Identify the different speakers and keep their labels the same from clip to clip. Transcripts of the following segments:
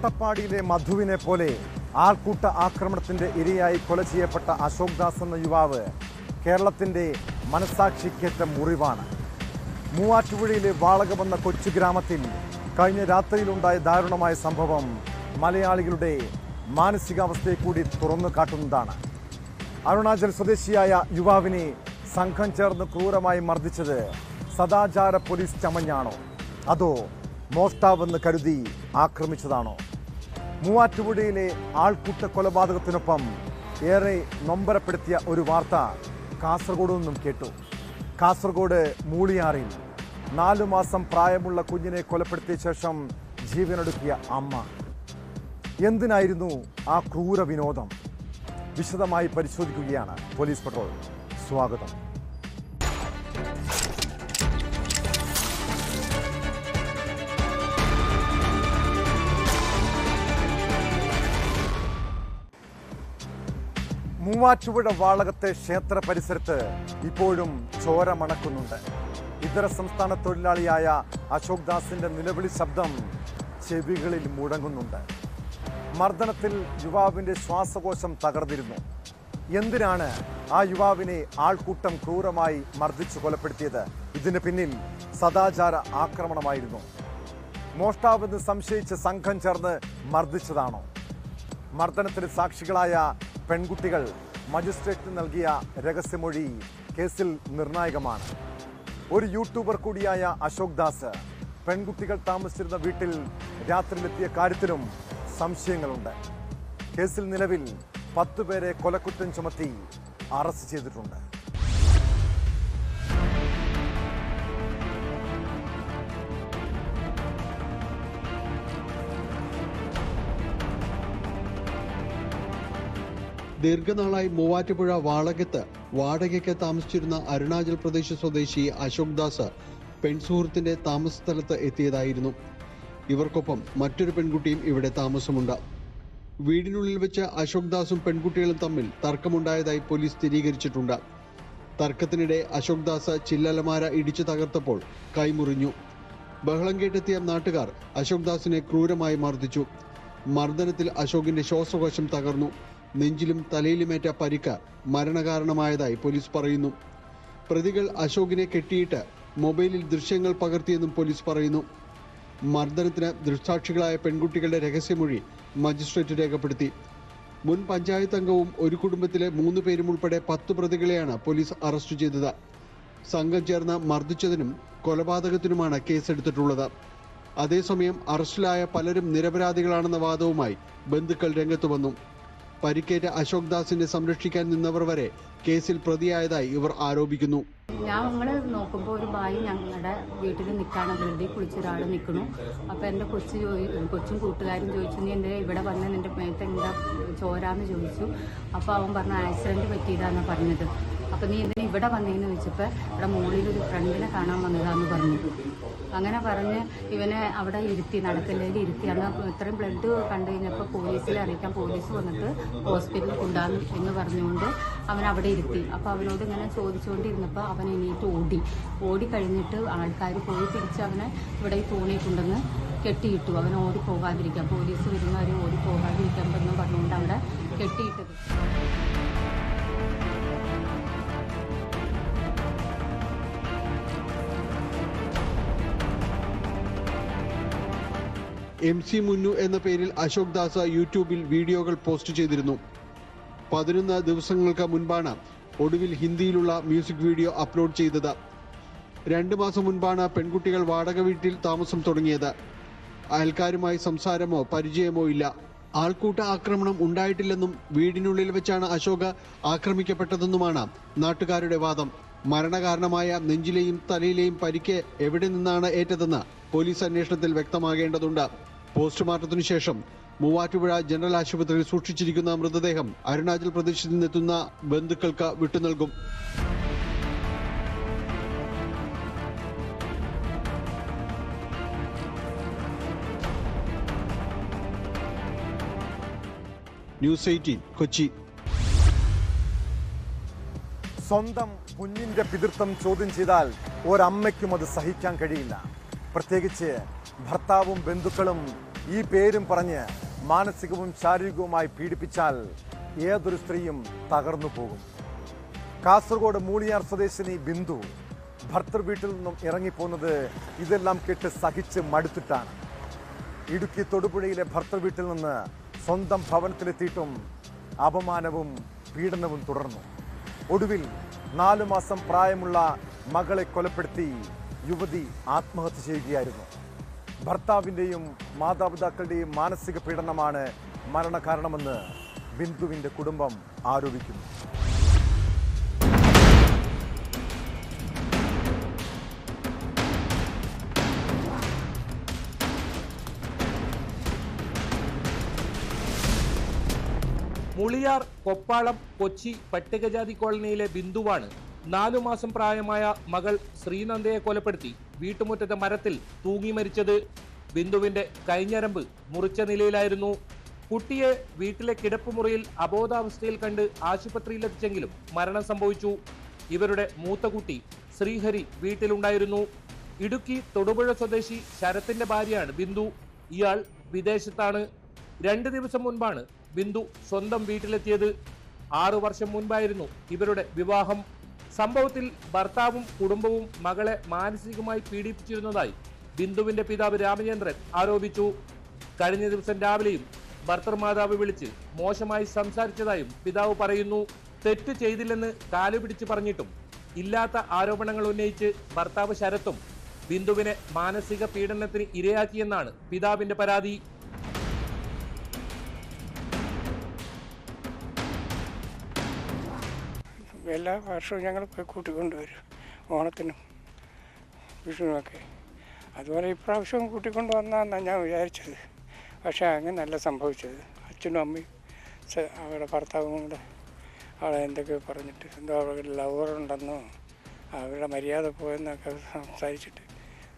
Speaker 1: അട്ടപ്പാടിയിലെ മധുവിനെ പോലെ ആൾക്കൂട്ട ആക്രമണത്തിന്റെ ഇരയായി കൊല ചെയ്യപ്പെട്ട അശോക് ദാസ് എന്ന യുവാവ് കേരളത്തിന്റെ മനസാക്ഷിക്കേറ്റ മുറിവാണ്. മൂവാറ്റുപുഴയിലെ വാളകം എന്ന കൊച്ചു ഗ്രാമത്തിൽ കഴിഞ്ഞ രാത്രിയിലുണ്ടായ ദാരുണമായ സംഭവം മലയാളികളുടെ മാനസികാവസ്ഥയെ കൂടി തുറന്നു കാട്ടുന്നതാണ്. അരുണാചൽ സ്വദേശിയായ യുവാവിനെ സംഘം ചേർന്ന് ക്രൂരമായി മർദ്ദിച്ചത് സദാചാര പോലീസ് ചമഞ്ഞാണോ അതോ മോഷ്ടാവെന്ന് കരുതി ആക്രമിച്ചതാണോ? മൂവാറ്റുപുഴയിലെ ആൾക്കൂട്ട കൊലപാതകത്തിനൊപ്പം ഏറെ നൊമ്പരപ്പെടുത്തിയ ഒരു വാർത്ത കാസർഗോഡ് നിന്നും കേട്ടു. കാസർഗോഡ് മൂളിയാറിൽ 4 മാസം പ്രായമുള്ള കുഞ്ഞിനെ കൊലപ്പെടുത്തിയ ശേഷം ജീവനൊടുക്കിയ അമ്മ. എന്തിനായിരുന്നു ആ ക്രൂര വിനോദം? വിശദമായി പരിശോധിക്കുകയാണ് പോലീസ് പട്രോൾ. സ്വാഗതം. മൂവാറ്റുപുഴ വാളകത്തെ ക്ഷേത്ര പരിസരത്ത് ഇപ്പോഴും ചോര മണക്കുന്നുണ്ട്. ഇതര സംസ്ഥാന തൊഴിലാളിയായ അശോക് ദാസിന്റെ നിലവിളി ശബ്ദം ചെവികളിൽ മുഴങ്ങുന്നുണ്ട്. മർദ്ദനത്തിൽ യുവാവിന്റെ ശ്വാസകോശം തകർന്നിരുന്നു. എന്തിനാണ് ആ യുവാവിനെ ആൾക്കൂട്ടം ക്രൂരമായി മർദ്ദിച്ചു കൊലപ്പെടുത്തിയത്? ഇതിന് പിന്നിൽ സദാചാര ആക്രമണമായിരുന്നു. മോഷ്ടാവെന്ന് സംശയിച്ച് സംഘം ചേർന്ന് മർദ്ദിച്ചതാണോ? മർദ്ദനത്തിന് സാക്ഷികളായ പെൺകുട്ടികൾ മജിസ്ട്രേറ്റിന് നൽകിയ രഹസ്യമൊഴി കേസിൽ നിർണായകമാണ്. ഒരു യൂട്യൂബർ കൂടിയായ അശോക് ദാസ് പെൺകുട്ടികൾ താമസിച്ചിരുന്ന വീട്ടിൽ രാത്രിയിലെത്തിയ കാര്യത്തിലും സംശയങ്ങളുണ്ട്. കേസിൽ നിലവിൽ 10 പേരെ കൊലക്കുറ്റം ചുമത്തി അറസ്റ്റ് ചെയ്തിട്ടുണ്ട്.
Speaker 2: ദീർഘനാളായി മൂവാറ്റുപുഴ വാളകത്ത് വാടകയ്ക്ക് താമസിച്ചിരുന്ന അരുണാചൽ പ്രദേശ് സ്വദേശി അശോക് ദാസ് പെൺസുഹൃത്തിന്റെ താമസ സ്ഥലത്ത് എത്തിയതായിരുന്നു. ഇവർക്കൊപ്പം മറ്റൊരു പെൺകുട്ടിയും ഇവിടെ താമസമുണ്ട്. വീടിനുള്ളിൽ വെച്ച് അശോക് ദാസും പെൺകുട്ടികളും തമ്മിൽ തർക്കമുണ്ടായതായി പോലീസ് സ്ഥിരീകരിച്ചിട്ടുണ്ട്. തർക്കത്തിനിടെ അശോക് ദാസ് ചില്ലലമാര ഇടിച്ചു തകർത്തപ്പോൾ കൈമുറിഞ്ഞു. ബഹളം കേട്ടെത്തിയ നാട്ടുകാർ അശോക് ദാസിനെ ക്രൂരമായി മർദ്ദിച്ചു. മർദ്ദനത്തിൽ അശോകിന്റെ ശ്വാസകോശം തകർന്നു. നെഞ്ചിലും തലയിലുമേറ്റ പരിക്ക് മരണകാരണമായതായി പോലീസ് പറയുന്നു. പ്രതികൾ അശോകിനെ കെട്ടിയിട്ട് മൊബൈലിൽ ദൃശ്യങ്ങൾ പകർത്തിയെന്നും പോലീസ് പറയുന്നു. മർദ്ദനത്തിന് ദൃക്സാക്ഷികളായ പെൺകുട്ടികളുടെ രഹസ്യമൊഴി മജിസ്ട്രേറ്റ് രേഖപ്പെടുത്തി. മുൻ പഞ്ചായത്ത് അംഗവും ഒരു കുടുംബത്തിലെ 3 പേരും ഉൾപ്പെടെ 10 പ്രതികളെയാണ് പോലീസ് അറസ്റ്റ് ചെയ്തത്. സംഘം ചേർന്ന് മർദ്ദിച്ചതിനും കൊലപാതകത്തിനുമാണ് കേസെടുത്തിട്ടുള്ളത്. അതേസമയം അറസ്റ്റിലായ പലരും നിരപരാധികളാണെന്ന വാദവുമായി ബന്ധുക്കൾ രംഗത്തു വന്നു. പരിക്കേറ്റ അശോക് ദാസിനെ സംരക്ഷിക്കാൻ നിന്നവർ വരെ കേസിൽ പ്രതിയായതായി ഇവർ ആരോപിക്കുന്നു.
Speaker 3: ഞങ്ങൾ നോക്കുമ്പോൾ ഒരു ബായി ഞങ്ങളുടെ വീട്ടിൽ നിൽക്കാണ്, വെറുതെ കുളിച്ചൊരാൾ നിൽക്കുന്നു. അപ്പോൾ എൻ്റെ കൊച്ചും കൂട്ടുകാരും ചോദിച്ചു, നീ എൻ്റെ ഇവിടെ വന്ന് നിൻ്റെ മേത്ത് എന്താ ചോരാന്ന് ചോദിച്ചു. അപ്പോൾ അവൻ പറഞ്ഞു ആക്സിഡൻറ്റ് പറ്റിയതാണെന്ന് പറഞ്ഞത്. അപ്പോൾ നീ എന്തിനാ ഇവിടെ വന്നതെന്ന് ചോദിച്ചപ്പോൾ ഇവിടെ മുകളിലൊരു ഫ്രണ്ടിനെ കാണാൻ വന്നതാന്ന് പറഞ്ഞു. അങ്ങനെ പറഞ്ഞ് ഇവനെ അവിടെ ഇരുത്തി, നടക്കല്ലേൽ ഇരുത്തി. അന്ന് ഇത്രയും ബ്ലഡ് കണ്ടു കഴിഞ്ഞപ്പോൾ പോലീസിൽ അറിയിക്കാൻ പോലീസ് വന്നിട്ട് ഹോസ്പിറ്റലിൽ കൊണ്ടുപോകും എന്ന് പറഞ്ഞുകൊണ്ട് അവൻ അവിടെ ഇരുത്തി. അപ്പോൾ അവനോട് ഇങ്ങനെ ചോദിച്ചുകൊണ്ടിരുന്നപ്പോൾ അവൻ എണീറ്റ് ഓടി കഴിഞ്ഞിട്ട് ആൾക്കാർ പോയി പിടിച്ച് അവനെ ഇവിടെ ഈ തൂണിൽ കൊണ്ടുവന്ന് കെട്ടിയിട്ടു. അവൻ ഓടിപ്പോകാതിരിക്കാം, പോലീസ് വരുന്നവർ ഓടിപ്പോകാതിരിക്കാൻ എന്ന് പറഞ്ഞുകൊണ്ട് അവിടെ കെട്ടിയിട്ടത്.
Speaker 2: MC മുന്നു എന്ന പേരിൽ അശോക് ദാസ് യൂട്യൂബിൽ വീഡിയോകൾ പോസ്റ്റ് ചെയ്തിരുന്നു. 11 ദിവസങ്ങൾക്ക് മുൻപാണ് ഒടുവിൽ ഹിന്ദിയിലുള്ള മ്യൂസിക് വീഡിയോ അപ്ലോഡ് ചെയ്തത്. 2 മാസം മുൻപാണ് പെൺകുട്ടികൾ വാടക വീട്ടിൽ താമസം തുടങ്ങിയത്. അയൽക്കാരുമായി സംസാരമോ പരിചയമോ ഇല്ല. ആൾക്കൂട്ട ആക്രമണം ഉണ്ടായിട്ടില്ലെന്നും വീടിനുള്ളിൽ വെച്ചാണ് അശോക് ആക്രമിക്കപ്പെട്ടതെന്നുമാണ് നാട്ടുകാരുടെ വാദം. മരണകാരണമായ നെഞ്ചിലെയും തലയിലെയും പരിക്ക് എവിടെ നിന്നാണ് ഏറ്റതെന്ന് പോലീസ് അന്വേഷണത്തിൽ വ്യക്തമാകേണ്ടതുണ്ട്. പോസ്റ്റ്മോർട്ടത്തിനു ശേഷം മൂവാറ്റുപുഴ ജനറൽ ആശുപത്രിയിൽ സൂക്ഷിച്ചിരിക്കുന്ന മൃതദേഹം അരുണാചൽ പ്രദേശിൽ നിന്നെത്തുന്ന ബന്ധുക്കൾക്ക് വിട്ടുനൽകും. ന്യൂസ് 18 കൊച്ചി.
Speaker 1: സ്വന്തം കുഞ്ഞിന്റെ പിതൃത്വം ചോദ്യം ചെയ്താൽ ഒരമ്മയ്ക്കും അത് സഹിക്കാൻ കഴിയില്ല. പ്രത്യേകിച്ച് ഭർത്താവും ബന്ധുക്കളും ഈ പേരും പറഞ്ഞ് മാനസികവും ശാരീരികവുമായി പീഡിപ്പിച്ചാൽ ഏതൊരു സ്ത്രീയും തകർന്നു പോകും. കാസർഗോഡ് മൂളിയാർ സ്വദേശിനി ബിന്ദു ഭർത്തൃ വീട്ടിൽ നിന്നും ഇറങ്ങിപ്പോകുന്നത് ഇതെല്ലാം കേട്ട് സഹിച്ച് മടുത്തിട്ടാണ്. ഇടുക്കി തൊടുപുഴയിലെ ഭർത്തൃ വീട്ടിൽ നിന്ന് സ്വന്തം ഭവനത്തിലെത്തിയിട്ടും അപമാനവും പീഡനവും തുടർന്നു. ഒടുവിൽ 4 മാസം പ്രായമുള്ള മകളെ കൊലപ്പെടുത്തി യുവതി ആത്മഹത്യ ചെയ്യുകയായിരുന്നു. ഭർത്താവിൻ്റെയും മാതാപിതാക്കളുടെയും മാനസിക പീഡനമാണ് മരണകാരണമെന്ന് ബിന്ദുവിൻ്റെ കുടുംബം ആരോപിക്കുന്നു.
Speaker 4: മുളിയാർ, കൊപ്പാളം, കൊച്ചി പട്ടികജാതി കോളനിയിലെ ബിന്ദുവാണ് 4 മാസം പ്രായമായ മകൾ ശ്രീനന്ദയെ കൊലപ്പെടുത്തി വീട്ടുമുറ്റത്തെ മരത്തിൽ തൂങ്ങി മരിച്ചത്. ബിന്ദുവിന്റെ കൈഞ്ഞരമ്പ് മുറിച്ച നിലയിലായിരുന്നു. കുട്ടിയെ വീട്ടിലെ കിടപ്പുമുറിയിൽ അബോധാവസ്ഥയിൽ കണ്ട് ആശുപത്രിയിലെത്തിച്ചെങ്കിലും മരണം സംഭവിച്ചു. ഇവരുടെ മൂത്ത കുട്ടി ശ്രീഹരി വീട്ടിലുണ്ടായിരുന്നു. ഇടുക്കി തൊടുപുഴ സ്വദേശി ശരത്തിന്റെ ഭാര്യയാണ് ബിന്ദു. ഇയാൾ വിദേശത്താണ്. 2 ദിവസം മുൻപാണ് ബിന്ദു സ്വന്തം വീട്ടിലെത്തിയത്. 6 വർഷം മുൻപായിരുന്നു ഇവരുടെ വിവാഹം. സംഭവത്തിൽ ഭർത്താവും കുടുംബവും മകളെ മാനസികമായി പീഡിപ്പിച്ചിരുന്നതായി ബിന്ദുവിന്റെ പിതാവ് രാമചന്ദ്രൻ ആരോപിച്ചു. കഴിഞ്ഞ ദിവസം രാവിലെയും ഭർത്തൃമാതാവ് വിളിച്ച് മോശമായി സംസാരിച്ചതായും പിതാവ് പറയുന്നു. തെറ്റ് ചെയ്തില്ലെന്ന് കാലുപിടിച്ച് പറഞ്ഞിട്ടും ഇല്ലാത്ത ആരോപണങ്ങൾ ഉന്നയിച്ച് ഭർത്താവ് ശരത്തും ബിന്ദുവിനെ മാനസിക പീഡനത്തിന് ഇരയാക്കിയെന്നാണ് പിതാവിന്റെ പരാതി.
Speaker 5: എല്ലാ വർഷവും ഞങ്ങൾ പോയി കൂട്ടിക്കൊണ്ടുവരും, ഓണത്തിനും വിഷുവിനൊക്കെ. അതുപോലെ ഇപ്രാവശ്യവും കൂട്ടിക്കൊണ്ട് വന്നാന്നാണ് ഞാൻ വിചാരിച്ചത്. പക്ഷേ അങ്ങനെയല്ല സംഭവിച്ചത്. അച്ഛനും അമ്മയും അവരുടെ ഭർത്താവും കൂടെ അവളെ എന്തൊക്കെയോ പറഞ്ഞിട്ട് എന്തോ അവരുടെ ലവറുണ്ടെന്നോ അവരുടെ മര്യാദ പോയെന്നൊക്കെ സംസാരിച്ചിട്ട്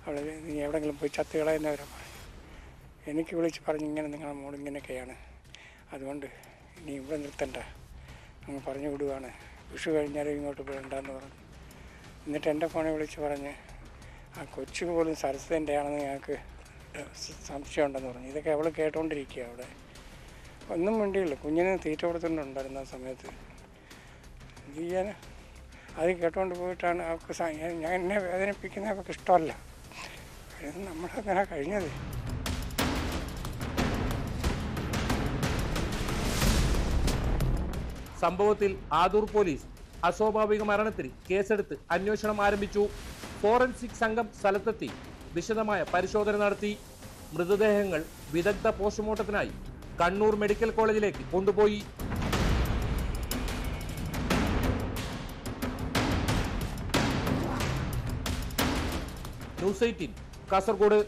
Speaker 5: അവളെ നീ എവിടെയെങ്കിലും പോയി ചത്തുകളയെന്നവരെ പറഞ്ഞു. എനിക്ക് വിളിച്ച് പറഞ്ഞു ഇങ്ങനെ നിങ്ങളുടെ മോളിങ്ങനെയൊക്കെയാണ്, അതുകൊണ്ട് ഇനി ഇവിടെ നിർത്തണ്ട, അങ്ങ് പറഞ്ഞു വിടുവാണ്, വിഷു കഴിഞ്ഞാലും ഇങ്ങോട്ട് പോകണ്ടെന്ന് പറഞ്ഞു. എന്നിട്ട് എൻ്റെ ഫോണിൽ വിളിച്ച് പറഞ്ഞ് ആ കൊച്ചു പോലും സരസ്വതിൻ്റെ ആണെന്ന് ഞങ്ങൾക്ക് സംശയമുണ്ടെന്ന് പറഞ്ഞു. ഇതൊക്കെ അവൾ കേട്ടുകൊണ്ടിരിക്കുക. അവിടെ ഒന്നും വേണ്ടിയില്ല, കുഞ്ഞിന് തീറ്റ കൊടുത്തിട്ടുണ്ടായിരുന്ന ആ സമയത്ത്. എന്ത് ചെയ്യാൻ, അത് കേട്ടുകൊണ്ട് പോയിട്ടാണ് അവൾക്ക് ഞാൻ എന്നെ വേദനിപ്പിക്കുന്നത് അവൾക്ക് ഇഷ്ടമല്ല. നമ്മളങ്ങനെ കഴിഞ്ഞത്.
Speaker 4: സംഭവത്തിൽ ആദൂർ പോലീസ് അസ്വാഭാവിക മരണത്തിന് കേസെടുത്ത് അന്വേഷണം ആരംഭിച്ചു. ഫോറൻസിക് സംഘം സ്ഥലത്തെത്തി വിശദമായ പരിശോധന നടത്തി. മൃതദേഹങ്ങൾ വിദഗ്ധ പോസ്റ്റ്മോർട്ടത്തിനായി കണ്ണൂർ മെഡിക്കൽ കോളേജിലേക്ക് കൊണ്ടുപോയി. ന്യൂസ് 18 കാസർഗോഡ്.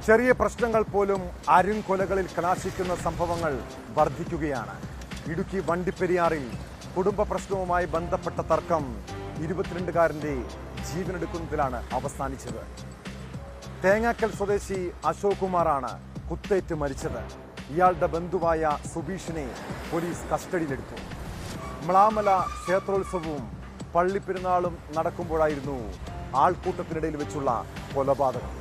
Speaker 1: ചെറിയ പ്രശ്നങ്ങൾ പോലും അരുംകൊലകളിൽ കലാശിക്കുന്ന സംഭവങ്ങൾ വർദ്ധിക്കുകയാണ്. ഇടുക്കി വണ്ടിപ്പെരിയാറിൽ കുടുംബ പ്രശ്നവുമായി ബന്ധപ്പെട്ട തർക്കം 22-കാരൻ്റെ ജീവനെടുക്കുന്നതിലാണ് അവസാനിച്ചത്. തേങ്ങാക്കൽ സ്വദേശി അശോക് കുമാറാണ് കുത്തേറ്റ് മരിച്ചത്. ഇയാളുടെ ബന്ധുവായ സുബീഷിനെ പോലീസ് കസ്റ്റഡിയിലെടുത്തു. മ്ലാമല ക്ഷേത്രോത്സവവും പള്ളിപ്പെരുന്നാളും നടക്കുമ്പോഴായിരുന്നു ആൾക്കൂട്ടത്തിനിടയിൽ വെച്ചുള്ള കൊലപാതകം.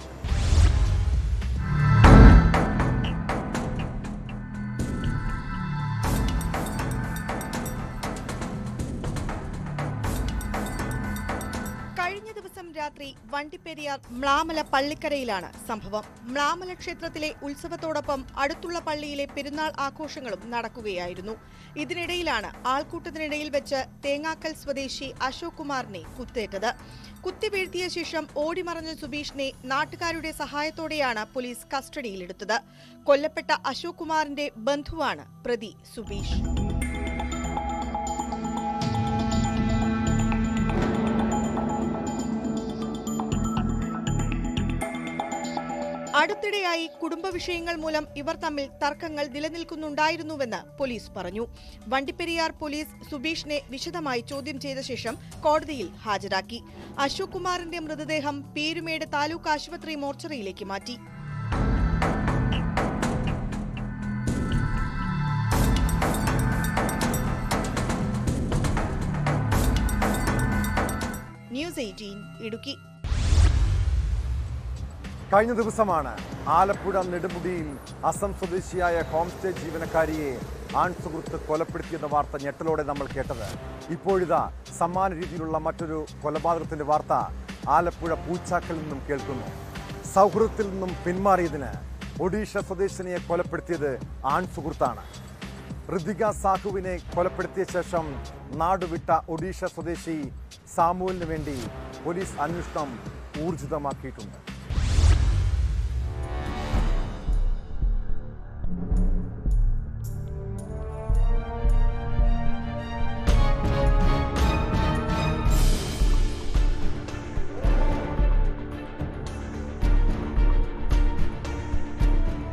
Speaker 6: കഴിഞ്ഞ ദിവസം രാത്രി വണ്ടിപ്പെരിയാർ മ്ലാമല പള്ളിക്കരയിലാണ് സംഭവം. മ്ലാമല ക്ഷേത്രത്തിലെ ഉത്സവത്തോടൊപ്പം അടുത്തുള്ള പള്ളിയിലെ പെരുന്നാൾ ആഘോഷങ്ങളും നടക്കുകയായിരുന്നു. ഇതിനിടയിലാണ് ആൾക്കൂട്ടത്തിനിടയിൽ വെച്ച് തേങ്ങാക്കൽ സ്വദേശി അശോക് കുമാറിനെ കുത്തേറ്റത്. കുത്തിവീഴ്ത്തിയ ശേഷം ഓടിമറഞ്ഞ സുബീഷിനെ നാട്ടുകാരുടെ സഹായത്തോടെയാണ് പോലീസ് കസ്റ്റഡിയിലെടുത്തത്. കൊല്ലപ്പെട്ട അശോക് കുമാറിന്റെ ബന്ധുവാണ് പ്രതി സുബീഷ്. അടുത്തിടെയായി കുടുംബ വിഷയങ്ങൾ മൂലം ഇവർ തമ്മിൽ തർക്കങ്ങൾ നിലനിൽക്കുന്നുണ്ടായിരുന്നുവെന്ന് പോലീസ് പറഞ്ഞു. വണ്ടിപ്പെരിയാർ പോലീസ് സുബീഷിനെ വിശദമായി ചോദ്യം ചെയ്ത ശേഷം കോടതിയിൽ ഹാജരാക്കി. അശോക് കുമാറിന്റെ മൃതദേഹം പീരുമേട് താലൂക്ക് ആശുപത്രി മോർച്ചറിയിലേക്ക് മാറ്റി. ന്യൂസ് 18 ഇടുക്കി.
Speaker 1: കഴിഞ്ഞ ദിവസമാണ് ആലപ്പുഴ നെടുമുടിയിൽ അസം സ്വദേശിയായ ഹോം സ്റ്റേ ജീവനക്കാരിയെ ആൺസുഹൃത്ത് കൊലപ്പെടുത്തിയെന്ന വാർത്ത ഞെട്ടലോടെ നമ്മൾ കേട്ടത്. ഇപ്പോഴിതാ സമാന രീതിയിലുള്ള മറ്റൊരു കൊലപാതകത്തിന്റെ വാർത്ത ആലപ്പുഴ പൂച്ചാക്കൽ നിന്നും കേൾക്കുന്നു. സൗഹൃദത്തിൽ നിന്നും പിന്മാറിയതിന് ഒഡീഷ സ്വദേശിനിയെ കൊലപ്പെടുത്തിയത് ആൺസുഹൃത്താണ്. ഋതിക സാഹുവിനെ കൊലപ്പെടുത്തിയ ശേഷം നാടുവിട്ട ഒഡീഷ സ്വദേശി സാമുവലിന് വേണ്ടി പോലീസ് അന്വേഷണം ഊർജിതമാക്കിയിട്ടുണ്ട്.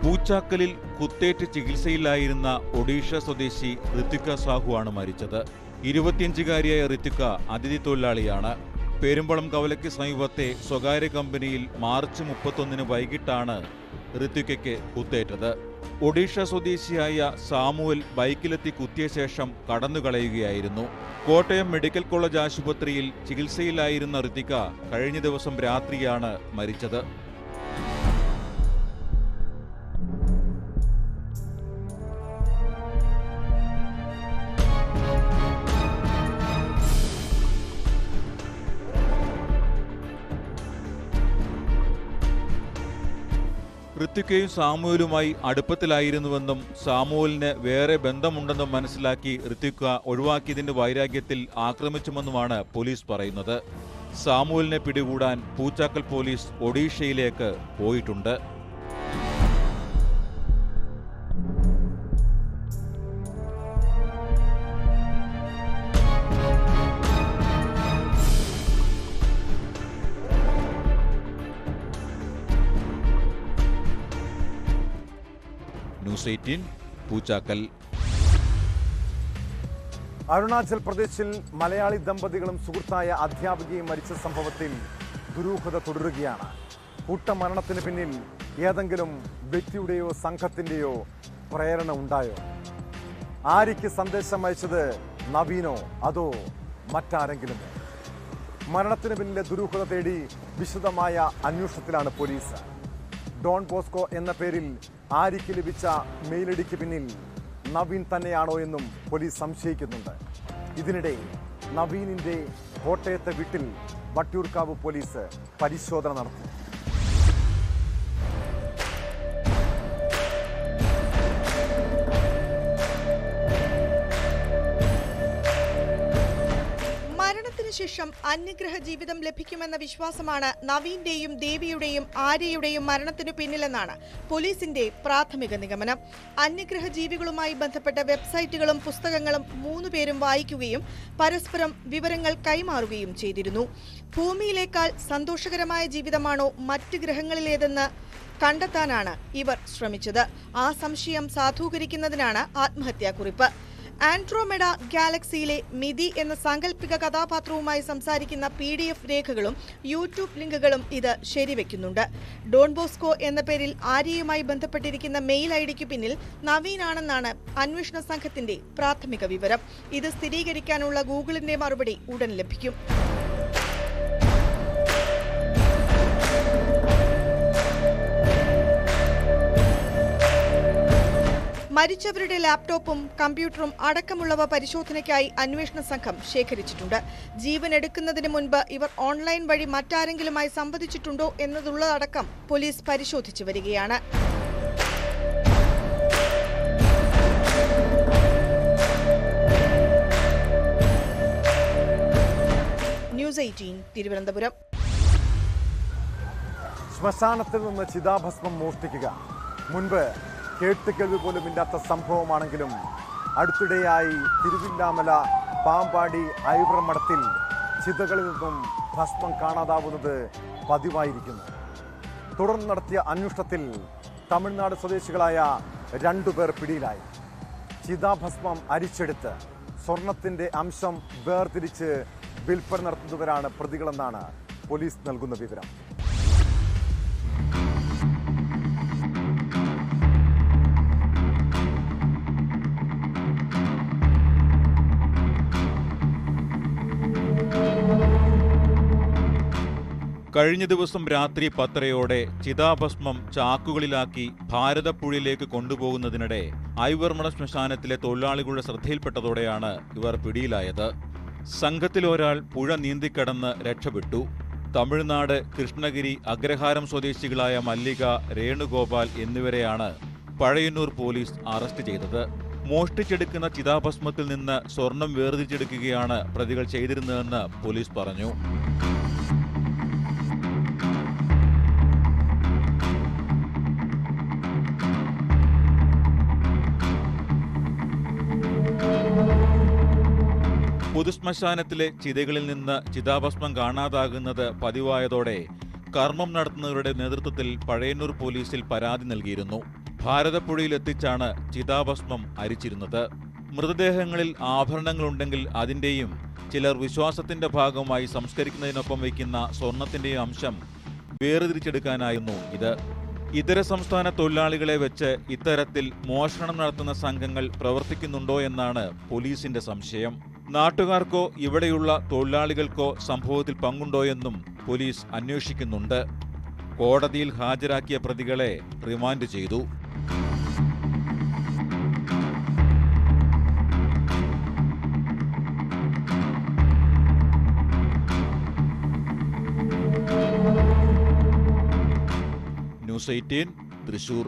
Speaker 7: പൂച്ചാക്കലിൽ കുത്തേറ്റ് ചികിത്സയിലായിരുന്ന ഒഡീഷ സ്വദേശി ഋതിക സാഹു ആണ് മരിച്ചത്. 25-കാരിയായ ഋതിക അതിഥി തൊഴിലാളിയാണ്. പെരുമ്പളം കവലയ്ക്ക് സമീപത്തെ സ്വകാര്യ കമ്പനിയിൽ മാർച്ച് 31 വൈകിട്ടാണ് ഋതികയ്ക്ക് കുത്തേറ്റത്. ഒഡീഷ സ്വദേശിയായ സാമുവൽ ബൈക്കിലെത്തി കുത്തിയ ശേഷം കടന്നുകളയുകയായിരുന്നു. കോട്ടയം മെഡിക്കൽ കോളേജ് ആശുപത്രിയിൽ ചികിത്സയിലായിരുന്ന ഋതിക കഴിഞ്ഞ ദിവസം രാത്രിയാണ് മരിച്ചത്. ഋതികയും സാമുവലുമായി അടുപ്പത്തിലായിരുന്നുവെന്നും സാമുവലിന് വേറെ ബന്ധമുണ്ടെന്നും മനസ്സിലാക്കി ഋതിക ഒഴിവാക്കിയതിന്റെ വൈരാഗ്യത്തിൽ ആക്രമിച്ചുമെന്നുമാണ് പോലീസ് പറയുന്നത്. സാമുവലിനെ പിടികൂടാൻ പൂച്ചാക്കൽ പോലീസ് ഒഡീഷയിലേക്ക് പോയിട്ടുണ്ട്. ന്യൂസ് 18 പൂച്ചാക്കൽ.
Speaker 1: അരുണാചൽ പ്രദേശിൽ മലയാളി ദമ്പതികളും സുഹൃത്തായ അധ്യാപികയും മരിച്ച സംഭവത്തിൽ ദുരൂഹത തുടരുകയാണ്. കൂട്ടമരണത്തിന് പിന്നിൽ ഏതെങ്കിലും വ്യക്തിയുടെയോ സംഘത്തിന്റെയോ പ്രേരണ ഉണ്ടായോ? ആര്യയ്ക്ക് സന്ദേശം അയച്ചത് നവീനോ അതോ മറ്റാരെങ്കിലുമോ? മരണത്തിന് പിന്നിലെ ദുരൂഹത തേടി വിശദമായ അന്വേഷണത്തിലാണ് പോലീസ്. ഡോൺ ബോസ്കോ എന്ന പേരിൽ ആര്യയ്ക്ക് ലഭിച്ച മെയിലടിക്ക് പിന്നിൽ നവീൻ തന്നെയാണോ എന്നും പോലീസ് സംശയിക്കുന്നുണ്ട്. ഇതിനിടെ നവീനിന്റെ കോട്ടയത്തെ വീട്ടിൽ വട്ടിയൂർക്കാവ് പോലീസ് പരിശോധന നടത്തി.
Speaker 6: ശേഷം അന്യഗ്രഹ ജീവിതം ലഭിക്കുമെന്ന വിശ്വാസമാണ് നവീന്റെയും ദേവിയുടെയും ആര്യയുടെയും മരണത്തിനു പിന്നിലെന്നാണ് പോലീസിന്റെ പ്രാഥമിക നിഗമനം. അന്യഗ്രഹ ജീവികളുമായി ബന്ധപ്പെട്ട വെബ്സൈറ്റുകളും പുസ്തകങ്ങളും 3 പേരും വായിക്കുകയും പരസ്പരം വിവരങ്ങൾ കൈമാറുകയും ചെയ്തിരുന്നു. ഭൂമിയിലേക്കാൾ സന്തോഷകരമായ ജീവിതമാണോ മറ്റ് ഗ്രഹങ്ങളിലേതെന്ന് കണ്ടെത്താനാണ് ഇവർ ശ്രമിച്ചത്. ആ സംശയം സാധൂകരിക്കുന്നതിനാണ് ആത്മഹത്യാക്കുറിപ്പ്. ആൻഡ്രോമെഡ ഗാലക്സിയിലെ മിതി എന്ന സാങ്കല്പിക കഥാപാത്രവുമായി സംസാരിക്കുന്ന PDF രേഖകളും യൂട്യൂബ് ലിങ്കുകളും ഇത് ശരിവെക്കുന്നുണ്ട്. ഡോൺ ബോസ്കോ എന്ന പേരിൽ ആര്യയുമായി ബന്ധപ്പെട്ടിരിക്കുന്ന മെയിൽ ഐഡിക്ക് പിന്നിൽ നവീനാണെന്നാണ് അന്വേഷണ സംഘത്തിന്റെ പ്രാഥമിക വിവരം. ഇത് സ്ഥിരീകരിക്കാനുള്ള ഗൂഗിളിന്റെ മറുപടി ഉടൻ ലഭിക്കും. മരിച്ചവരുടെ ലാപ്ടോപ്പും കമ്പ്യൂട്ടറും അടക്കമുള്ളവ പരിശോധനയ്ക്കായി അന്വേഷണ സംഘം ശേഖരിച്ചിട്ടുണ്ട്. ജീവൻ എടുക്കുന്നതിന് മുൻപ് ഇവർ ഓൺലൈൻ വഴി മറ്റാരെങ്കിലുമായി സംവദിച്ചിട്ടുണ്ടോ എന്നതുള്ളതടക്കം പോലീസ് പരിശോധിച്ചു വരികയാണ്. ന്യൂസ് 18 തിരുവനന്തപുരം.
Speaker 1: ശ്മശാനത്തിൽ നിന്ന് ചിതാഭസ്മം മോഷ്ടിക്കുക മുൻപ് കേട്ടുകേൾവി പോലും ഇല്ലാത്ത സംഭവമാണെങ്കിലും അടുത്തിടെയായി തിരുവില്ലാമല പാമ്പാടി ഐവറമഠത്തിൽ ചിതകളിൽ നിന്നും ഭസ്മം കാണാതാവുന്നത് പതിവായിരിക്കുന്നു. തുടർന്ന് നടത്തിയ അന്വേഷണത്തിൽ തമിഴ്നാട് സ്വദേശികളായ 2 പേർ പിടിയിലായി. ചിതാഭസ്മം അരിച്ചെടുത്ത് സ്വർണത്തിന്റെ അംശം വേർതിരിച്ച് വിൽപ്പന നടത്തുന്നവരാണ് പ്രതികളെന്നാണ് പോലീസ് നൽകുന്ന വിവരം.
Speaker 7: കഴിഞ്ഞ ദിവസം രാത്രി 10:30 ചിതാഭസ്മം ചാക്കുകളിലാക്കി ഭാരതപ്പുഴയിലേക്ക് കൊണ്ടുപോകുന്നതിനിടെ ഐവർമട ശ്മശാനത്തിലെ തൊഴിലാളികളുടെ ശ്രദ്ധയിൽപ്പെട്ടതോടെയാണ് ഇവർ പിടിയിലായത്. സംഘത്തിലൊരാൾ പുഴ നീന്തിക്കടന്ന് രക്ഷപ്പെട്ടു. തമിഴ്നാട് കൃഷ്ണഗിരി അഗ്രഹാരം സ്വദേശികളായ മല്ലിക, രേണുഗോപാൽ എന്നിവരെയാണ് പഴയന്നൂർ പോലീസ് അറസ്റ്റ് ചെയ്തത്. മോഷ്ടിച്ചെടുക്കുന്ന ചിതാഭസ്മത്തിൽ നിന്ന് സ്വർണം വേർതിരിച്ചെടുക്കുകയാണ് പ്രതികൾ ചെയ്തിരുന്നതെന്ന് പോലീസ് പറഞ്ഞു. പൊതുശ്മശാനത്തിലെ ചിതകളിൽ നിന്ന് ചിതാഭസ്മം കാണാതാകുന്നത് പതിവായതോടെ കർമ്മം നടത്തുന്നവരുടെ നേതൃത്വത്തിൽ പഴയന്നൂർ പോലീസിൽ പരാതി നൽകിയിരുന്നു. ഭാരതപ്പുഴയിലെത്തിച്ചാണ് ചിതാഭസ്മം അരിച്ചിരുന്നത്. മൃതദേഹങ്ങളിൽ ആഭരണങ്ങളുണ്ടെങ്കിൽ അതിൻ്റെയും ചിലർ വിശ്വാസത്തിന്റെ ഭാഗമായി സംസ്കരിക്കുന്നതിനൊപ്പം വയ്ക്കുന്ന സ്വർണത്തിന്റെയും അംശം വേർതിരിച്ചെടുക്കാനായിരുന്നു ഇത്. ഇതര സംസ്ഥാന തൊഴിലാളികളെ വെച്ച് ഇത്തരത്തിൽ മോഷണം നടത്തുന്ന സംഘങ്ങൾ പ്രവർത്തിക്കുന്നുണ്ടോ എന്നാണ് പോലീസിന്റെ സംശയം. നാട്ടുകാർക്കോ ഇവിടെയുള്ള തൊഴിലാളികൾക്കോ സംഭവത്തിൽ പങ്കുണ്ടോയെന്നും പോലീസ് അന്വേഷിക്കുന്നുണ്ട്. കോടതിയിൽ ഹാജരാക്കിയ പ്രതികളെ റിമാൻഡ് ചെയ്തു. ന്യൂസ് 18 തൃശൂർ.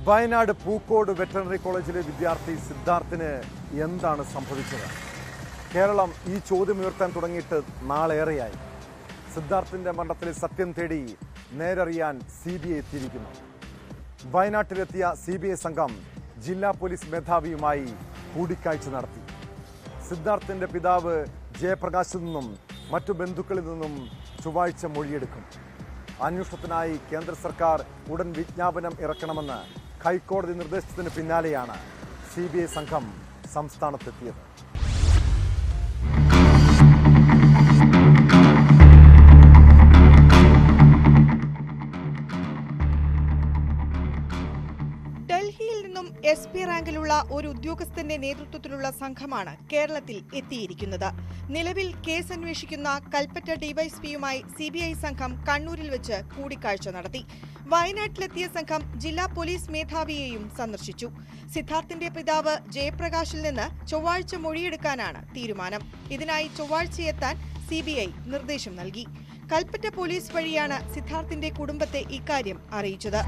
Speaker 1: വയനാട് പൂക്കോട് വെറ്ററിനറി കോളേജിലെ വിദ്യാർത്ഥി സിദ്ധാർത്ഥിന് എന്താണ് സംഭവിച്ചത്? കേരളം ഈ ചോദ്യം ഉയർത്താൻ തുടങ്ങിയിട്ട് നാളേറെയായി. സിദ്ധാർത്ഥിന്റെ മരണത്തിൽ സത്യം തേടി നേരറിയാൻ CBI എത്തിയിരിക്കുന്നു. വയനാട്ടിലെത്തിയ CBI സംഘം ജില്ലാ പോലീസ് മേധാവിയുമായി കൂടിക്കാഴ്ച നടത്തി. സിദ്ധാർത്ഥിന്റെ പിതാവ് ജയപ്രകാശിൽ നിന്നും മറ്റു ബന്ധുക്കളിൽ നിന്നും ചൊവ്വാഴ്ച മൊഴിയെടുക്കും. അന്വേഷണത്തിനായി കേന്ദ്ര സർക്കാർ ഉടൻ വിജ്ഞാപനം ഇറക്കണമെന്ന് ഹൈക്കോടതി നിർദ്ദേശത്തിന് പിന്നാലെയാണ് CBI സംഘം സംസ്ഥാനത്തെത്തിയത്.
Speaker 6: ഡൽഹിയിൽ നിന്നും SP റാങ്കിലുള്ള ഒരു ഉദ്യോഗസ്ഥന്റെ നേതൃത്വത്തിലുള്ള സംഘമാണ് കേരളത്തിൽ എത്തിയിരിക്കുന്നത്. നിലവിൽ കേസ് അന്വേഷിക്കുന്ന കൽപ്പറ്റ ഡിവൈഎസ്പിയുമായി CBI സംഘം കണ്ണൂരിൽ വെച്ച് കൂടിക്കാഴ്ച നടത്തി. വയനാട്ടിലെത്തിയ സംഘം ജില്ലാ പോലീസ് മേധാവിയെയും സന്ദർശിച്ചു. സിദ്ധാർത്ഥിന്റെ പിതാവ് ജയപ്രകാശിൽ നിന്ന് ചൊവ്വാഴ്ച മൊഴിയെടുക്കാനാണ് തീരുമാനം. ഇതിനായി ചൊവ്വാഴ്ചയെത്താൻ CBI നിർദ്ദേശം നൽകി. കൽപ്പറ്റ പോലീസ് വഴിയാണ് സിദ്ധാർത്ഥിന്റെ കുടുംബത്തെ ഇക്കാര്യം അറിയിച്ചത്.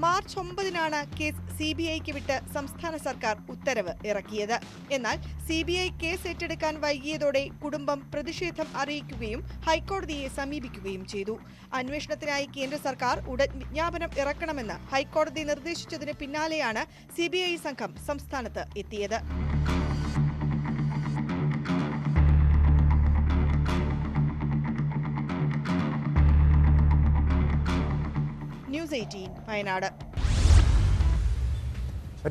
Speaker 6: മാർച്ച് 9-നാണ് കേസ് CBIക്ക് വിട്ട് സംസ്ഥാന സർക്കാർ ഉത്തരവ് ഇറക്കിയത്. എന്നാൽ CBI കേസ് ഏറ്റെടുക്കാൻ വൈകിയതോടെ കുടുംബം പ്രതിഷേധം അറിയിക്കുകയും ഹൈക്കോടതിയെ സമീപിക്കുകയും ചെയ്തു. അന്വേഷണത്തിനായി കേന്ദ്ര സർക്കാർ ഉടൻ വിജ്ഞാപനം ഇറക്കണമെന്ന് ഹൈക്കോടതി നിർദ്ദേശിച്ചതിന് പിന്നാലെയാണ് CBI സംഘം സംസ്ഥാനത്ത് എത്തിയത്. ന്യൂസ് 18 വയനാട്.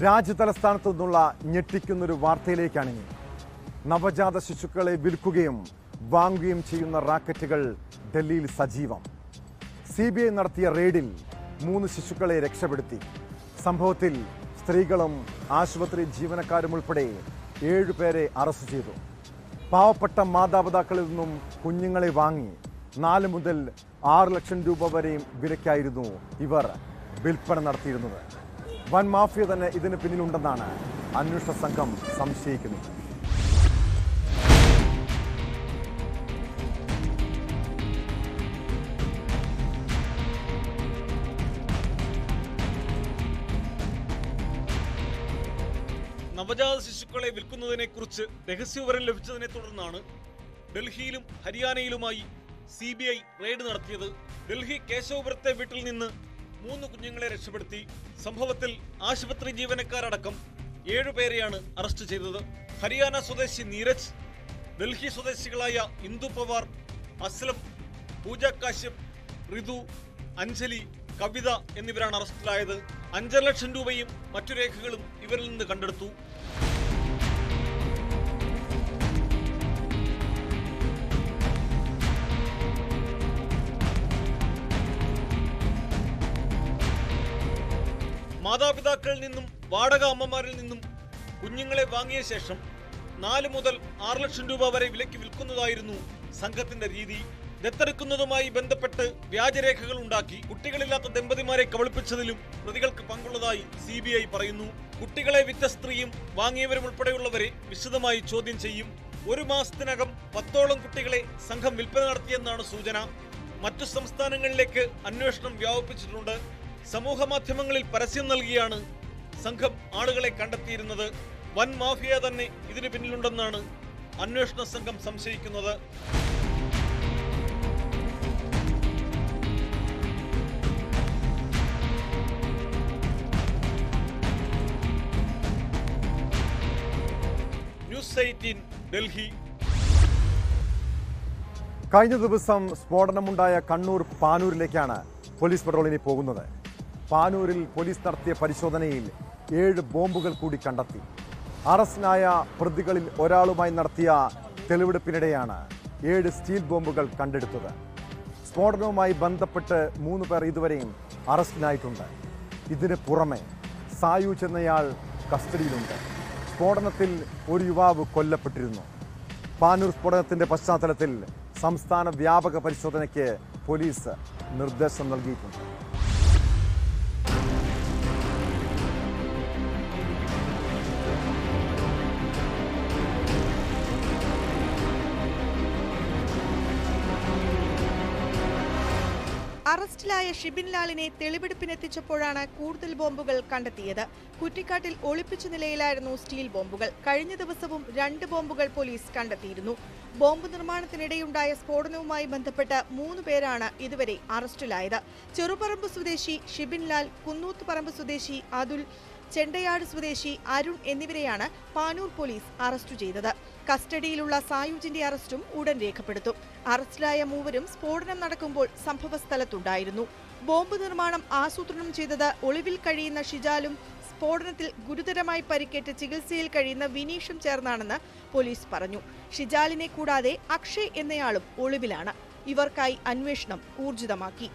Speaker 1: രാജ്യതലസ്ഥാനത്തു നിന്നുള്ള ഞെട്ടിക്കുന്നൊരു വാർത്തയിലേക്കാണിനി. നവജാത ശിശുക്കളെ വിൽക്കുകയും വാങ്ങുകയും ചെയ്യുന്ന റാക്കറ്റുകൾ ഡൽഹിയിൽ സജീവം. CBI നടത്തിയ റെയ്ഡിൽ 3 ശിശുക്കളെ രക്ഷപ്പെടുത്തി. സംഭവത്തിൽ സ്ത്രീകളും ആശുപത്രി ജീവനക്കാരും ഉൾപ്പെടെ 7 പേരെ അറസ്റ്റ് ചെയ്തു. പാവപ്പെട്ട മാതാപിതാക്കളിൽ നിന്നും കുഞ്ഞുങ്ങളെ വാങ്ങി 4 മുതൽ 6 ലക്ഷം രൂപ വരെയും വിലയ്ക്കായിരുന്നു ഇവർ വിൽപ്പന നടത്തിയിരുന്നത്. വൻ മാഫിയ തന്നെ ഇതിന് പിന്നിലുണ്ടെന്നാണ് അന്വേഷണ സംഘം സംശയിക്കുന്നത്.
Speaker 8: നവജാത ശിശുക്കളെ വിൽക്കുന്നതിനെക്കുറിച്ച് രഹസ്യവിവരം ലഭിച്ചതിനെ തുടർന്നാണ് ഡൽഹിയിലും ഹരിയാനയിലുമായി CBI റെയ്ഡ് നടത്തിയത്. ഡൽഹി കേശവപുരത്തെ വീട്ടിൽ നിന്ന് 3 കുഞ്ഞുങ്ങളെ രക്ഷപ്പെടുത്തി. സംഭവത്തിൽ ആശുപത്രി ജീവനക്കാരടക്കം 7 പേരെയാണ് അറസ്റ്റ് ചെയ്തത്. ഹരിയാന സ്വദേശി നീരജ്, ഡൽഹി സ്വദേശികളായ ഇന്ദു പവാർ, അസ്ലം, പൂജ കാശ്യപ്, ഋതു, അഞ്ജലി, കവിത എന്നിവരാണ് അറസ്റ്റിലായത്. 5 ലക്ഷം രൂപയും മറ്റു രേഖകളും ഇവരിൽ നിന്ന് കണ്ടെടുത്തു. മാതാപിതാക്കളിൽ നിന്നും വാടക അമ്മമാരിൽ നിന്നും കുഞ്ഞുങ്ങളെ വാങ്ങിയ ശേഷം 4 മുതൽ 6 ലക്ഷം രൂപ വരെ വിലയ്ക്ക് വിൽക്കുന്നതായിരുന്നു സംഘത്തിന്റെ രീതി. ദത്തെടുക്കുന്നതുമായി ബന്ധപ്പെട്ട് വ്യാജരേഖകൾ ഉണ്ടാക്കി കുട്ടികളില്ലാത്ത ദമ്പതിമാരെ കബളിപ്പിച്ചതിലും പ്രതികൾക്ക് പങ്കുള്ളതായി CBI പറയുന്നു. കുട്ടികളെ വിറ്റ സ്ത്രീയും വാങ്ങിയവരും ഉൾപ്പെടെയുള്ളവരെ വിശദമായി ചോദ്യം ചെയ്യും. 1 മാസത്തിനകം 10ഓളം കുട്ടികളെ സംഘം വിൽപ്പന നടത്തിയെന്നാണ് സൂചന. മറ്റു സംസ്ഥാനങ്ങളിലേക്ക് അന്വേഷണം വ്യാപിപ്പിച്ചിട്ടുണ്ട്. സമൂഹ മാധ്യമങ്ങളിൽ പരസ്യം നൽകിയാണ് സംഘം ആളുകളെ കണ്ടെത്തിയിരുന്നത്. വൻ മാഫിയ തന്നെ ഇതിന് പിന്നിലുണ്ടെന്നാണ് അന്വേഷണ സംഘം സംശയിക്കുന്നത്. ന്യൂസ് 18 ഡൽഹി.
Speaker 1: കഴിഞ്ഞ ദിവസം സ്ഫോടനമുണ്ടായ കണ്ണൂർ പാനൂരിലേക്കാണ് പോലീസ് പട്രോളിന് പോകുന്നത്. പാനൂരിൽ പോലീസ് നടത്തിയ പരിശോധനയിൽ 7 ബോംബുകൾ കൂടി കണ്ടെത്തി. അറസ്റ്റിലായ പ്രതികളിൽ ഒരാളുമായി നടത്തിയ തെളിവെടുപ്പിനിടെയാണ് 7 സ്റ്റീൽ ബോംബുകൾ കണ്ടെടുത്തത്. സ്ഫോടനവുമായി ബന്ധപ്പെട്ട് 3 പേർ ഇതുവരെയും അറസ്റ്റിലായിട്ടുണ്ട്. ഇതിന് പുറമെ സായൂജ് എന്നയാൾ കസ്റ്റഡിയിലുണ്ട്. സ്ഫോടനത്തിൽ ഒരു യുവാവ് കൊല്ലപ്പെട്ടിരുന്നു. പാനൂർ സ്ഫോടനത്തിന്റെ പശ്ചാത്തലത്തിൽ സംസ്ഥാന വ്യാപക പരിശോധനയ്ക്ക് പോലീസ് നിർദ്ദേശം നൽകിയിട്ടുണ്ട്.
Speaker 6: അറസ്റ്റിലായ ഷിബിൻ ലാലിനെ തെളിവെടുപ്പിനെത്തിച്ചപ്പോഴാണ് കൂടുതൽ ബോംബുകൾ കണ്ടെത്തിയത്. കുറ്റിക്കാട്ടിൽ ഒളിപ്പിച്ച നിലയിലായിരുന്നു സ്റ്റീൽ ബോംബുകൾ. കഴിഞ്ഞ ദിവസവും 2 ബോംബുകൾ പോലീസ് കണ്ടെത്തിയിരുന്നു. ബോംബ് നിർമ്മാണത്തിനിടെയുണ്ടായ സ്ഫോടനവുമായി ബന്ധപ്പെട്ട് 3 പേരാണ് ഇതുവരെ അറസ്റ്റിലായത്. ചെറുപറമ്പ് സ്വദേശി ഷിബിൻ ലാൽ, കുന്നൂത്തുപറമ്പ് സ്വദേശി അതുൽ, ചെണ്ടയാട് സ്വദേശി അരുൺ എന്നിവരെയാണ് പാനൂർ പോലീസ് അറസ്റ്റ് ചെയ്തത്. കസ്റ്റഡിയിലുള്ള സായൂജിന്റെ അറസ്റ്റും ഉടൻ രേഖപ്പെടുത്തും. അറസ്റ്റിലായ 3 സ്ഫോടനം നടക്കുമ്പോൾ സംഭവസ്ഥലത്തുണ്ടായിരുന്നു. ബോംബ് നിർമ്മാണം ആസൂത്രണം ചെയ്തത് ഒളിവിൽ കഴിയുന്ന ഷിജാലും സ്ഫോടനത്തിൽ ഗുരുതരമായി പരിക്കേറ്റ് ചികിത്സയിൽ കഴിയുന്ന വിനീഷും ചേർന്നാണെന്ന് പോലീസ് പറഞ്ഞു. ഷിജാലിനെ കൂടാതെ അക്ഷയ് എന്നയാളും ഒളിവിലാണ്. ഇവർക്കായി അന്വേഷണം ഊർജിതമാക്കി.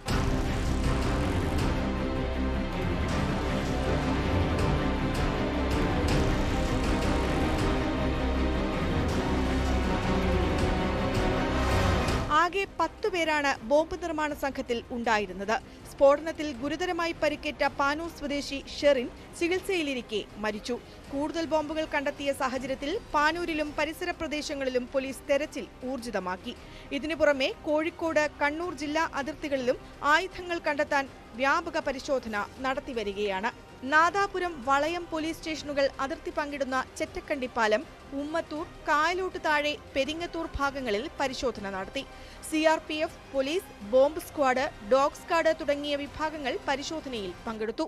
Speaker 6: ആകെ 10 പേരാണ് ബോംബ് നിർമ്മാണ സംഘത്തിൽ ഉണ്ടായിരുന്നത്. സ്ഫോടനത്തിൽ ഗുരുതരമായി പരിക്കേറ്റ പാനൂർ സ്വദേശി ഷെറിൻ ചികിത്സയിലിരിക്കെ മരിച്ചു. കൂടുതൽ ബോംബുകൾ കണ്ടെത്തിയ സാഹചര്യത്തിൽ പാനൂരിലും പരിസര പ്രദേശങ്ങളിലും പോലീസ് തെരച്ചിൽ ഊർജിതമാക്കി. ഇതിനു പുറമെ കോഴിക്കോട്, കണ്ണൂർ ജില്ലാ അതിർത്തികളിലും ആയുധങ്ങൾ കണ്ടെത്താൻ വ്യാപക പരിശോധന നടത്തിവരികയാണ്. നാദാപുരം, വളയം പോലീസ് സ്റ്റേഷനുകൾ അതിർത്തി പങ്കിടുന്ന ചെറ്റക്കണ്ടിപ്പാലം, ഉമ്മത്തൂർ, കായലോട്ട് താഴെ, പെരിങ്ങത്തൂർ ഭാഗങ്ങളിൽ പരിശോധന നടത്തി. CRPF, police, bomb squad, dog squad തുടങ്ങിയ വിഭാഗങ്ങൾ പരിശോധനയിൽ പങ്കെടുത്തു.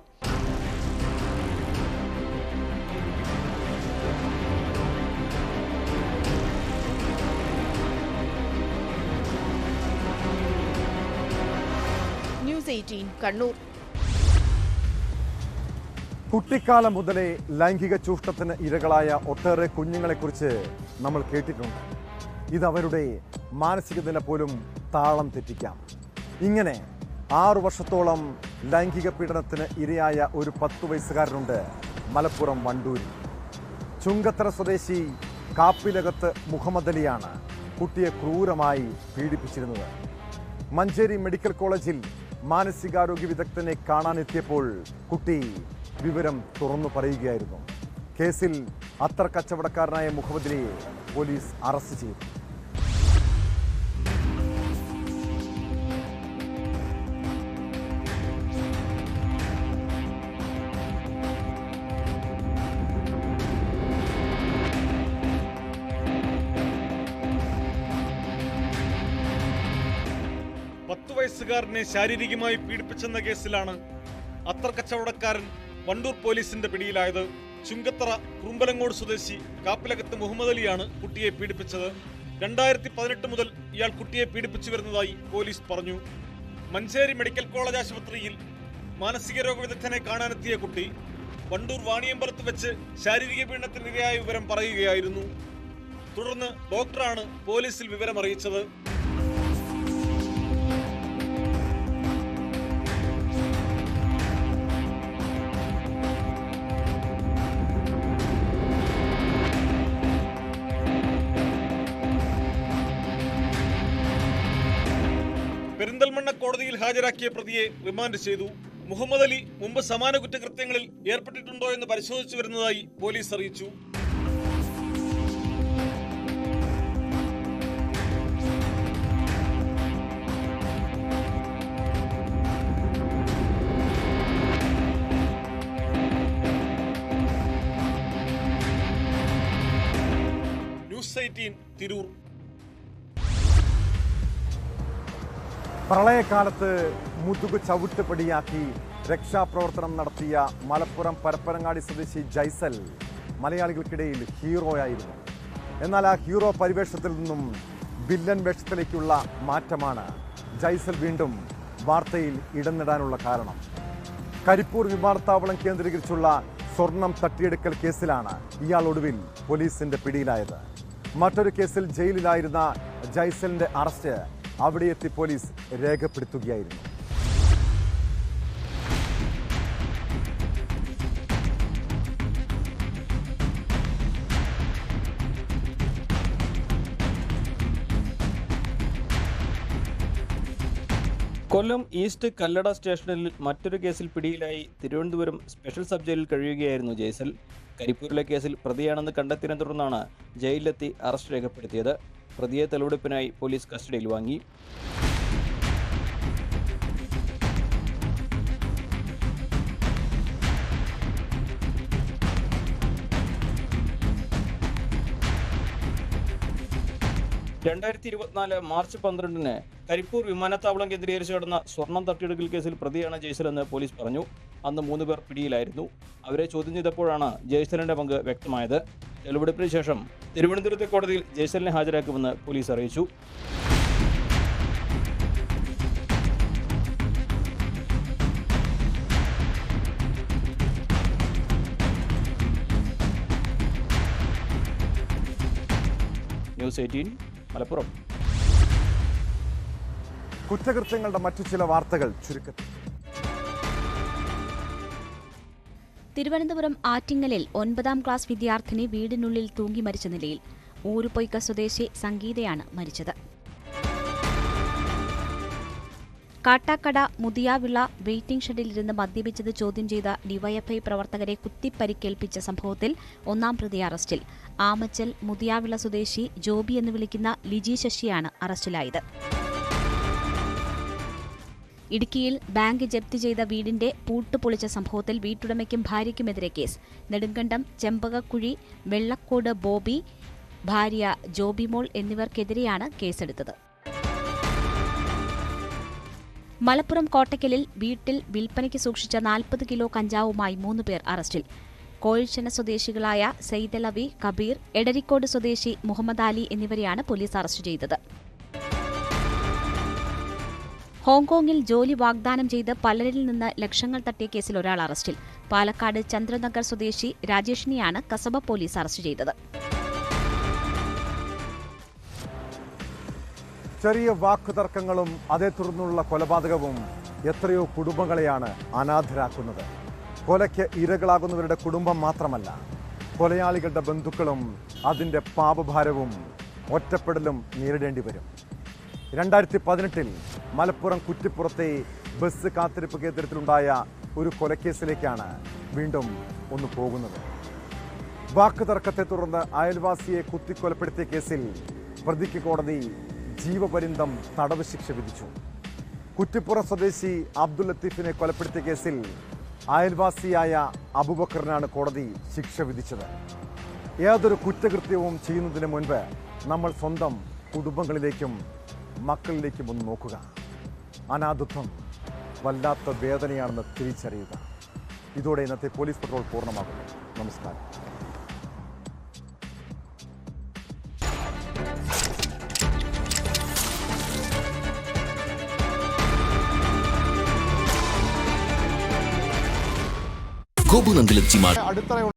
Speaker 6: ന്യൂസ് 18 കണ്ണൂർ.
Speaker 1: കുട്ടിക്കാലം മുതലേ ലൈംഗിക ചൂഷണത്തിന് ഇരകളായ ഒട്ടേറെ കുഞ്ഞുങ്ങളെക്കുറിച്ച് നമ്മൾ കേട്ടിട്ടുണ്ട്. ഇതവരുടെ മാനസിക നില പോലും താളം തെറ്റിക്കാം. ഇങ്ങനെ 6 വർഷത്തോളം ലൈംഗിക പീഡനത്തിന് ഇരയായ ഒരു 10 വയസ്സുകാരനുണ്ട് മലപ്പുറം വണ്ടൂരിൽ. ചുങ്കത്തറ സ്വദേശി കാപ്പിലകത്ത് മുഹമ്മദ് അലിയാണ് കുട്ടിയെ ക്രൂരമായി പീഡിപ്പിച്ചിരുന്നത്. മഞ്ചേരി മെഡിക്കൽ കോളേജിൽ മാനസികാരോഗ്യ വിദഗ്ധനെ കാണാനെത്തിയപ്പോൾ കുട്ടി വിവരം തുറന്നു പറയുകയായിരുന്നു. കേസിൽ അത്തർ കച്ചവടക്കാരനായ മുഹമ്മദിനെ പോലീസ് അറസ്റ്റ് ചെയ്തു.
Speaker 8: വയസ്സുകാരനെ ശാരീരികമായി പീഡിപ്പിച്ചെന്ന കേസിലാണ് അത്തർ കച്ചവടക്കാരൻ വണ്ടൂർ പോലീസിന്റെ പിടിയിലായത്. ചുങ്കത്തറ കുറുമ്പലങ്ങോട് സ്വദേശി കാപ്പിലകത്ത് മുഹമ്മദ് അലിയാണ് കുട്ടിയെ പീഡിപ്പിച്ചത്. 2018 മുതൽ ഇയാൾ കുട്ടിയെ പീഡിപ്പിച്ചു വരുന്നതായി പോലീസ് പറഞ്ഞു. മഞ്ചേരി മെഡിക്കൽ കോളേജ് ആശുപത്രിയിൽ മാനസികരോഗ വിദഗ്ധനെ കാണാനെത്തിയ കുട്ടി വണ്ടൂർ വാണിയമ്പലത്ത് വെച്ച് ശാരീരിക പീഡനത്തിനിരയായ വിവരം പറയുകയായിരുന്നു. തുടർന്ന് ഡോക്ടറാണ് പോലീസിൽ വിവരം അറിയിച്ചത്. പെരിന്തൽമണ്ണ കോടതിയിൽ ഹാജരാക്കിയ പ്രതിയെ റിമാൻഡ് ചെയ്തു. മുഹമ്മദ് അലി മുമ്പ് സമാന കുറ്റകൃത്യങ്ങളിൽ ഏർപ്പെട്ടിട്ടുണ്ടോ എന്ന് പരിശോധിച്ചു വരുന്നതായി പോലീസ് അറിയിച്ചു. ന്യൂസ് 18 തിരൂർ.
Speaker 1: പ്രളയകാലത്ത് മുതുക് ചവിട്ടുപടിയാക്കി രക്ഷാപ്രവർത്തനം നടത്തിയ മലപ്പുറം പരപ്പനങ്ങാടി സ്വദേശി ജൈസൽ മലയാളികൾക്കിടയിൽ ഹീറോയായിരുന്നു. എന്നാൽ ആ ഹീറോ പരിവേഷത്തിൽ നിന്നും വില്ലൻ വേഷത്തിലേക്കുള്ള മാറ്റമാണ് ജൈസൽ വീണ്ടും വാർത്തയിൽ ഇടം നേടാനുള്ള കാരണം. കരിപ്പൂർ വിമാനത്താവളം കേന്ദ്രീകരിച്ചുള്ള സ്വർണം തട്ടിയെടുക്കൽ കേസിലാണ് ഇയാൾ ഒടുവിൽ പോലീസിന്റെ പിടിയിലായത്. മറ്റൊരു കേസിൽ ജയിലിലായിരുന്ന ജൈസലിന്റെ അറസ്റ്റ് അവിടെ എത്തി പോലീസ് രേഖപ്പെടുത്തുകയായിരുന്നു.
Speaker 9: കൊല്ലം ഈസ്റ്റ് കല്ലട സ്റ്റേഷനിൽ മറ്റൊരു കേസിൽ പിടിയിലായി തിരുവനന്തപുരം സ്പെഷ്യൽ സബ് ജയിലിൽ കഴിയുകയായിരുന്നു ജയ്സൽ. കരിപ്പൂരിലെ കേസിൽ പ്രതിയാണെന്ന് കണ്ടെത്തിയതിനെ തുടർന്നാണ് ജയിലിലെത്തി അറസ്റ്റ് രേഖപ്പെടുത്തിയത്. പ്രതിയെ തെളിവെടുപ്പിനായി പോലീസ് കസ്റ്റഡിയിൽ വാങ്ങി. മാർച്ച് 12 കരിപ്പൂർ വിമാനത്താവളം കേന്ദ്രീകരിച്ച് നടന്ന സ്വർണം തട്ടിയെടുക്കൽ കേസിൽ പ്രതിയാണ് ജയ്സലെന്ന് പോലീസ് പറഞ്ഞു. അന്ന് 3 പേർ പിടിയിലായിരുന്നു. അവരെ ചോദ്യം ചെയ്തപ്പോഴാണ് ജയ്സലിന്റെ പങ്ക് വ്യക്തമായത്. തെളിവെടുപ്പിന് ശേഷം തിരുവനന്തപുരത്തെ കോടതിയിൽ ജയ്സലിനെ ഹാജരാക്കുമെന്ന് പോലീസ് അറിയിച്ചു. ന്യൂസ് 18 മലപ്പുറം.
Speaker 1: കുറ്റകൃത്യങ്ങളുടെ മറ്റു ചില വാർത്തകൾ ചുരുക്കത്തിൽ.
Speaker 10: തിരുവനന്തപുരം ആറ്റിങ്ങലിൽ 9ാം ക്ലാസ് വിദ്യാർത്ഥിനി വീടിനുള്ളിൽ തൂങ്ങി മരിച്ച നിലയിൽ. ഊരുപൊയ്ക്ക സ്വദേശി സംഗീതയാണ് മരിച്ചത്. കാട്ടാക്കട മുതിയാവിള വെയിറ്റിംഗ് ഷെഡിലിരുന്ന് മദ്യപിച്ചത് ചോദ്യം ചെയ്ത ഡിവൈഎഫ്ഐ പ്രവർത്തകരെ കുത്തിപ്പരിക്കേൽപ്പിച്ച സംഭവത്തിൽ 1ാം പ്രതി അറസ്റ്റിൽ. ആമച്ചൽ മുതിയാവിള സ്വദേശി ജോബി എന്ന് വിളിക്കുന്ന ലിജി ശശിയാണ് അറസ്റ്റിലായത്. ഇടുക്കിയിൽ ബാങ്ക് ജപ്തി ചെയ്ത വീടിന്റെ പൂട്ട് പൊളിച്ച സംഭവത്തിൽ വീട്ടുടമയ്ക്കും ഭാര്യയ്ക്കുമെതിരെ കേസ്. നെടുങ്കണ്ടം ചെമ്പകക്കുഴി വെള്ളക്കോട് ബോബി, ഭാര്യ ജോബിമോൾ എന്നിവർക്കെതിരെയാണ് കേസെടുത്തത്. മലപ്പുറം കോട്ടയ്ക്കലിൽ വീട്ടിൽ വിൽപ്പനയ്ക്ക് സൂക്ഷിച്ച 40 കിലോ കഞ്ചാവുമായി 3 പേർ അറസ്റ്റിൽ. കോഴിച്ചന സ്വദേശികളായ സെയ്തലവി, കബീർ, എടരിക്കോട് സ്വദേശി മുഹമ്മദ് അലി എന്നിവരെയാണ് പോലീസ് അറസ്റ്റ് ചെയ്തത്. ഹോങ്കോങ്ങിൽ ജോലി വാഗ്ദാനം ചെയ്ത് പലരിൽ നിന്ന് ലക്ഷങ്ങൾ തട്ടിയ കേസിൽ ഒരാൾ അറസ്റ്റിൽ. പാലക്കാട് ചന്ദ്രനഗർ സ്വദേശി രാജേഷിനെയാണ് കസബ പോലീസ് അറസ്റ്റ് ചെയ്തത്.
Speaker 1: ചെറിയ വാക്കുതർക്കങ്ങളും അതേ തുടർന്നുള്ള കൊലപാതകവും എത്രയോ കുടുംബങ്ങളെയാണ് അനാഥരാക്കുന്നത്. കൊലയ്ക്ക് ഇരകളാകുന്നവരുടെ കുടുംബം മാത്രമല്ല, കൊലയാളികളുടെ ബന്ധുക്കളും അതിൻ്റെ പാപഭാരവും ഒറ്റപ്പെടലും നേരിടേണ്ടി വരും. 2018 മലപ്പുറം കുറ്റിപ്പുറത്തെ ബസ് കാത്തിരിപ്പ് കേന്ദ്രത്തിലുണ്ടായ ഒരു കൊലക്കേസിലേക്കാണ് വീണ്ടും ഒന്ന് പോകുന്നത്. വാക്കുതർക്കത്തെ തുടർന്ന് അയൽവാസിയെ കുത്തിക്കൊലപ്പെടുത്തിയ കേസിൽ പ്രതിക്ക് കോടതി ജീവപര്യന്തം തടവ് ശിക്ഷ വിധിച്ചു. കുറ്റിപ്പുറം സ്വദേശി അബ്ദുൽ ലത്തീഫിനെ കൊലപ്പെടുത്തിയ കേസിൽ അയൽവാസിയായ അബൂബക്കറിനാണ് കോടതി ശിക്ഷ വിധിച്ചത്. ഏതൊരു കുറ്റകൃത്യവും ചെയ്യുന്നതിന് മുൻപ് നമ്മൾ സ്വന്തം കുടുംബങ്ങളിലേക്കും മക്കളിലേക്കും ഒന്ന് നോക്കുക. അനാഥത്വം വല്ലാത്ത വേദനയാണെന്ന് തിരിച്ചറിയുക. ഇതോടെ ഇന്നത്തെ പോലീസ് പട്രോൾ പൂർണ്ണമാകുന്നു. നമസ്കാരം.
Speaker 11: ഗോപുനന്ദിലെത്തി